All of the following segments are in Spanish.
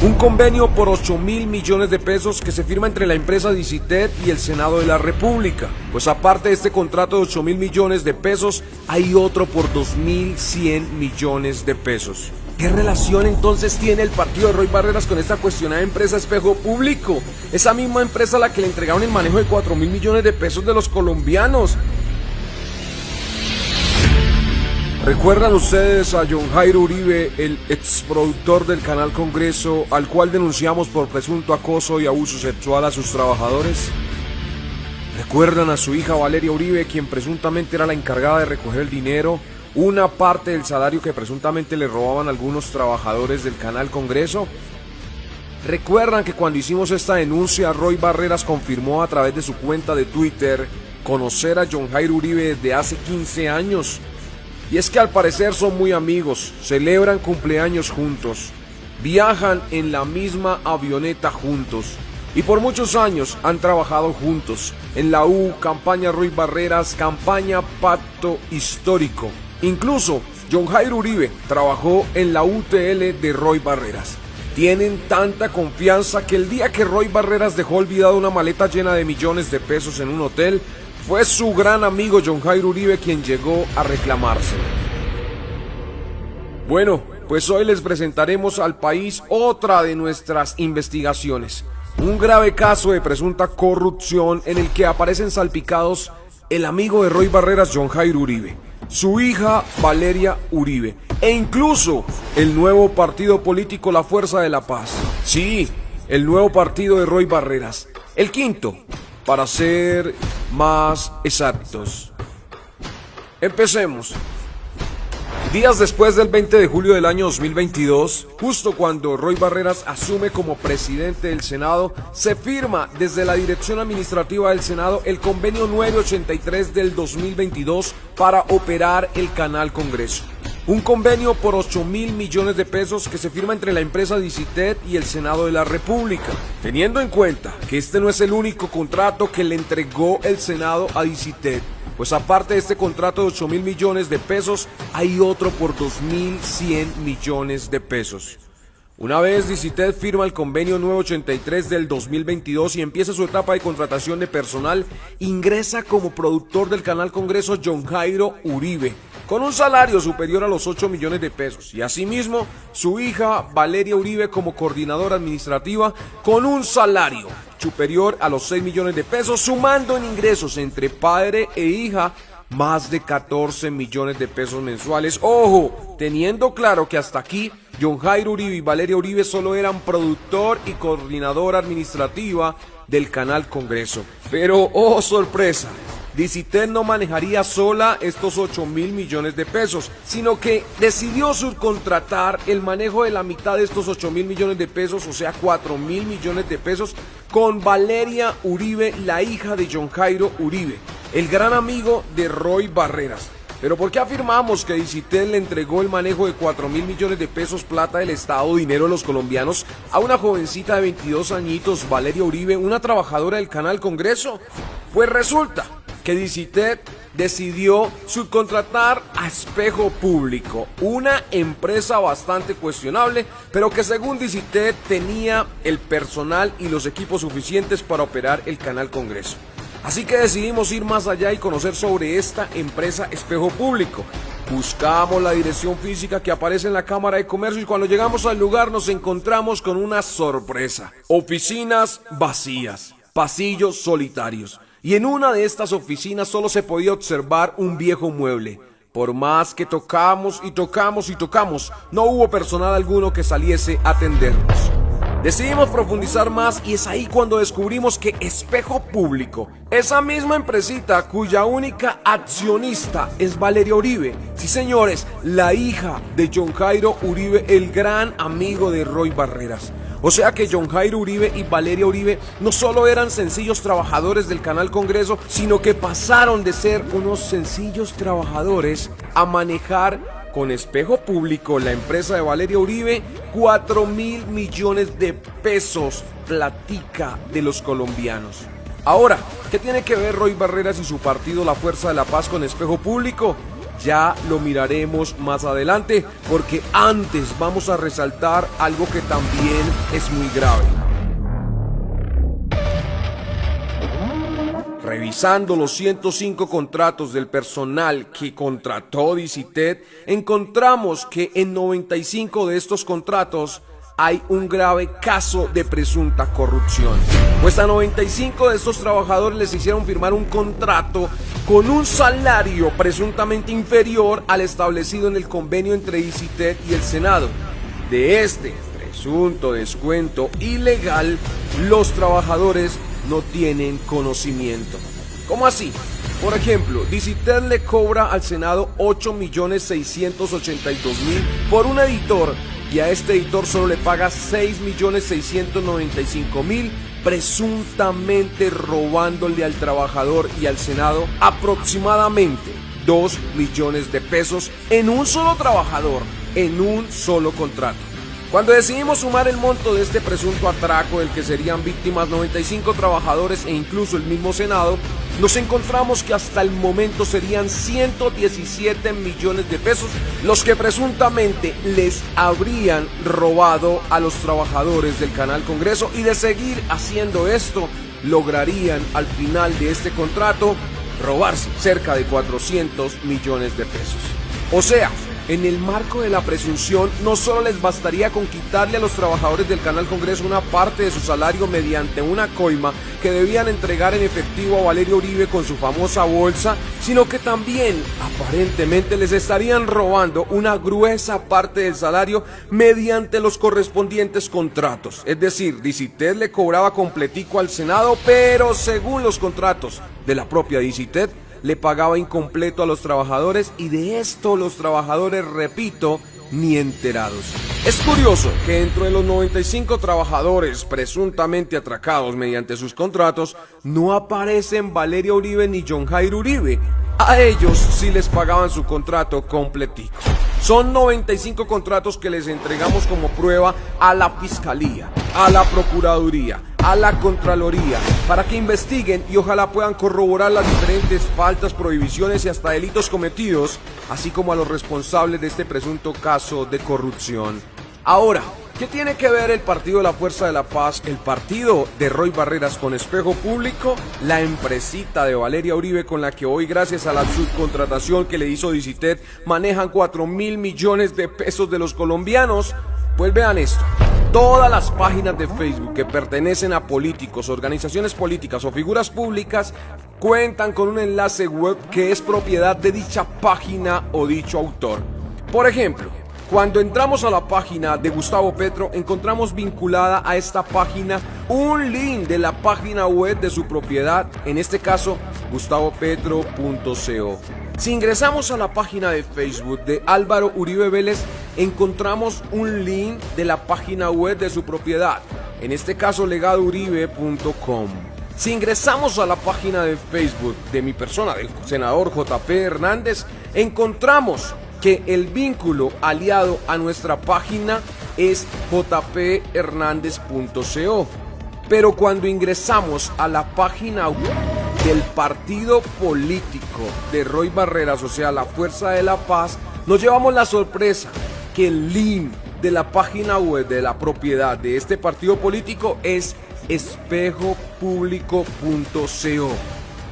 Un convenio por 8.000 millones de pesos que se firma entre la empresa Dicitet y el Senado de la República. Pues aparte de este contrato de 8.000 millones de pesos, hay otro por 2.100 millones de pesos. ¿Qué relación entonces tiene el partido de Roy Barreras con esta cuestionada empresa Espejo Público? Esa misma empresa a la que le entregaron el manejo de 4.000 millones de pesos de los colombianos. ¿Recuerdan ustedes a John Jairo Uribe, el exproductor del Canal Congreso, al cual denunciamos por presunto acoso y abuso sexual a sus trabajadores? ¿Recuerdan a su hija Valeria Uribe, quien presuntamente era la encargada de recoger el dinero, una parte del salario que presuntamente le robaban algunos trabajadores del Canal Congreso? ¿Recuerdan que cuando hicimos esta denuncia, Roy Barreras confirmó a través de su cuenta de Twitter conocer a John Jairo Uribe desde hace 15 años? Y es que al parecer son muy amigos, celebran cumpleaños juntos, viajan en la misma avioneta juntos y por muchos años han trabajado juntos en la U, campaña Roy Barreras, campaña Pacto Histórico. Incluso John Jairo Uribe trabajó en la UTL de Roy Barreras. Tienen tanta confianza que el día que Roy Barreras dejó olvidada una maleta llena de millones de pesos en un hotel, fue su gran amigo John Jairo Uribe quien llegó a reclamárselo. Bueno, pues hoy les presentaremos al país otra de nuestras investigaciones. Un grave caso de presunta corrupción en el que aparecen salpicados el amigo de Roy Barreras, John Jairo Uribe, su hija Valeria Uribe e incluso el nuevo partido político La Fuerza de la Paz. Sí, el nuevo partido de Roy Barreras, el quinto, para ser más exactos. Empecemos. Días después del 20 de julio del año 2022, justo cuando Roy Barreras asume como presidente del Senado, se firma desde la Dirección Administrativa del Senado el convenio 983 del 2022 para operar el Canal Congreso. Un convenio por 8.000 millones de pesos que se firma entre la empresa Dicitet y el Senado de la República. Teniendo en cuenta que este no es el único contrato que le entregó el Senado a Dicitet, pues aparte de este contrato de 8.000 millones de pesos, hay otro por 2.100 millones de pesos. Una vez Dicitet firma el convenio 983 del 2022 y empieza su etapa de contratación de personal, ingresa como productor del Canal Congreso John Jairo Uribe, con un salario superior a los 8 millones de pesos, y asimismo su hija Valeria Uribe como coordinadora administrativa con un salario superior a los 6 millones de pesos, sumando en ingresos entre padre e hija más de 14 millones de pesos mensuales. Ojo, teniendo claro que hasta aquí John Jairo Uribe y Valeria Uribe solo eran productor y coordinadora administrativa del Canal Congreso. Pero, oh sorpresa, Dicitet no manejaría sola estos 8.000 millones de pesos, sino que decidió subcontratar el manejo de la mitad de estos 8.000 millones de pesos, o sea 4.000 millones de pesos, con Valeria Uribe, la hija de John Jairo Uribe, el gran amigo de Roy Barreras. Pero ¿por qué afirmamos que Dicitet le entregó el manejo de 4.000 millones de pesos plata del Estado, dinero de los colombianos, a una jovencita de 22 añitos, Valeria Uribe, una trabajadora del Canal Congreso? Pues resulta que Dicitet decidió subcontratar a Espejo Público, una empresa bastante cuestionable, pero que según Dicitet tenía el personal y los equipos suficientes para operar el Canal Congreso. Así que decidimos ir más allá y conocer sobre esta empresa Espejo Público. Buscamos la dirección física que aparece en la Cámara de Comercio y cuando llegamos al lugar nos encontramos con una sorpresa. Oficinas vacías, pasillos solitarios. Y en una de estas oficinas solo se podía observar un viejo mueble. Por más que tocamos y tocamos y tocamos, no hubo personal alguno que saliese a atendernos. Decidimos profundizar más y es ahí cuando descubrimos que Espejo Público, esa misma empresita cuya única accionista es Valeria Uribe, sí señores, la hija de John Jairo Uribe, el gran amigo de Roy Barreras. O sea que John Jairo Uribe y Valeria Uribe no solo eran sencillos trabajadores del Canal Congreso, sino que pasaron de ser unos sencillos trabajadores a manejar con Espejo Público, la empresa de Valeria Uribe, 4.000 millones de pesos, platica de los colombianos. Ahora, ¿qué tiene que ver Roy Barreras y su partido La Fuerza de la Paz con Espejo Público? ya lo miraremos más adelante, porque antes vamos a resaltar algo que también es muy grave. Revisando los 105 contratos del personal que contrató Dicitet, encontramos que en 95 de estos contratos hay un grave caso de presunta corrupción. Pues a 95 de estos trabajadores les hicieron firmar un contrato con un salario presuntamente inferior al establecido en el convenio entre Dicitet y el Senado. De este presunto descuento ilegal, los trabajadores no tienen conocimiento. ¿Cómo así? Por ejemplo, Dicitet le cobra al Senado 8.682.000 por un editor y a este editor solo le paga 6.695.000, presuntamente robándole al trabajador y al Senado aproximadamente 2 millones de pesos en un solo trabajador, en un solo contrato. Cuando decidimos sumar el monto de este presunto atraco del que serían víctimas 95 trabajadores e incluso el mismo Senado, nos encontramos que hasta el momento serían 117 millones de pesos los que presuntamente les habrían robado a los trabajadores del Canal Congreso, y de seguir haciendo esto lograrían al final de este contrato robarse cerca de 400 millones de pesos. O sea, en el marco de la presunción, no solo les bastaría con quitarle a los trabajadores del Canal Congreso una parte de su salario mediante una coima que debían entregar en efectivo a Valeria Uribe con su famosa bolsa, sino que también aparentemente les estarían robando una gruesa parte del salario mediante los correspondientes contratos. Es decir, Dicitet le cobraba completico al Senado, pero según los contratos de la propia Dicitet, le pagaba incompleto a los trabajadores, y de esto los trabajadores, repito, ni enterados. Es curioso que dentro de los 95 trabajadores presuntamente atracados mediante sus contratos no aparecen Valeria Uribe ni John Jairo Uribe. A ellos sí les pagaban su contrato completico. Son 95 contratos que les entregamos como prueba a la Fiscalía, a la Procuraduría, a la Contraloría, para que investiguen y ojalá puedan corroborar las diferentes faltas, prohibiciones y hasta delitos cometidos, así como a los responsables de este presunto caso de corrupción. Ahora, ¿qué tiene que ver el Partido de la Fuerza de la Paz, el partido de Roy Barreras, con Espejo Público, la empresita de Valeria Uribe con la que hoy, gracias a la subcontratación que le hizo Dicitet, manejan 4.000 millones de pesos de los colombianos? Pues vean esto. Todas las páginas de Facebook que pertenecen a políticos, organizaciones políticas o figuras públicas cuentan con un enlace web que es propiedad de dicha página o dicho autor. Por ejemplo, cuando entramos a la página de Gustavo Petro, encontramos vinculada a esta página un link de la página web de su propiedad, en este caso gustavopetro.co. Si ingresamos a la página de Facebook de Álvaro Uribe Vélez, encontramos un link de la página web de su propiedad, en este caso legadouribe.com. Si ingresamos a la página de Facebook de mi persona, del senador JP Hernández, encontramos que el vínculo aliado a nuestra página es jphernandez.co. Pero cuando ingresamos a la página web del partido político de Roy Barreras, o sea, la Fuerza de la Paz, nos llevamos la sorpresa que el link de la página web de la propiedad de este partido político es espejopúblico.co.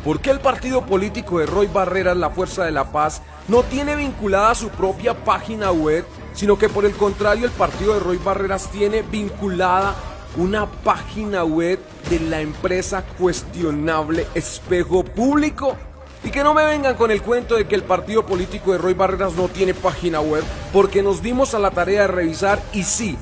¿Por qué el partido político de Roy Barreras, la Fuerza de la Paz, no tiene vinculada su propia página web, sino que por el contrario el partido de Roy Barreras tiene vinculada una página web de la empresa cuestionable Espejo Público? Y que no me vengan con el cuento de que el partido político de Roy Barreras no tiene página web, porque nos dimos a la tarea de revisar y sí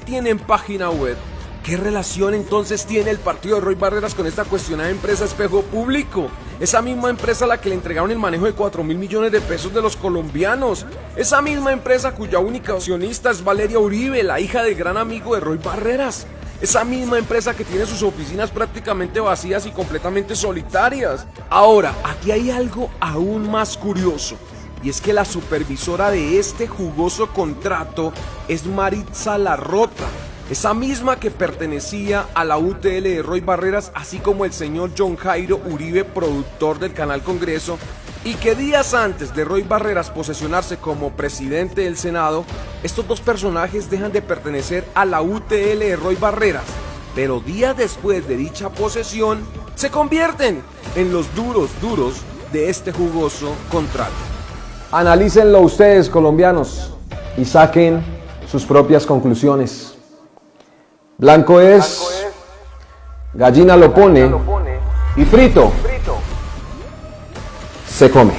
tienen página web. ¿Qué relación entonces tiene el partido de Roy Barreras con esta cuestionada empresa Espejo Público? Esa misma empresa a la que le entregaron el manejo de 4.000 millones de pesos de los colombianos. Esa misma empresa cuya única accionista es Valeria Uribe, la hija del gran amigo de Roy Barreras. Esa misma empresa que tiene sus oficinas prácticamente vacías y completamente solitarias. Ahora, aquí hay algo aún más curioso, y es que la supervisora de este jugoso contrato es Maritza Larrota, esa misma que pertenecía a la UTL de Roy Barreras, así como el señor John Jairo Uribe, productor del Canal Congreso, y que días antes de Roy Barreras posesionarse como presidente del Senado, estos dos personajes dejan de pertenecer a la UTL de Roy Barreras, pero días después de dicha posesión, se convierten en los duros de este jugoso contrato. Analícenlo ustedes, colombianos, y saquen sus propias conclusiones. Blanco es, gallina lo pone, y frito se come.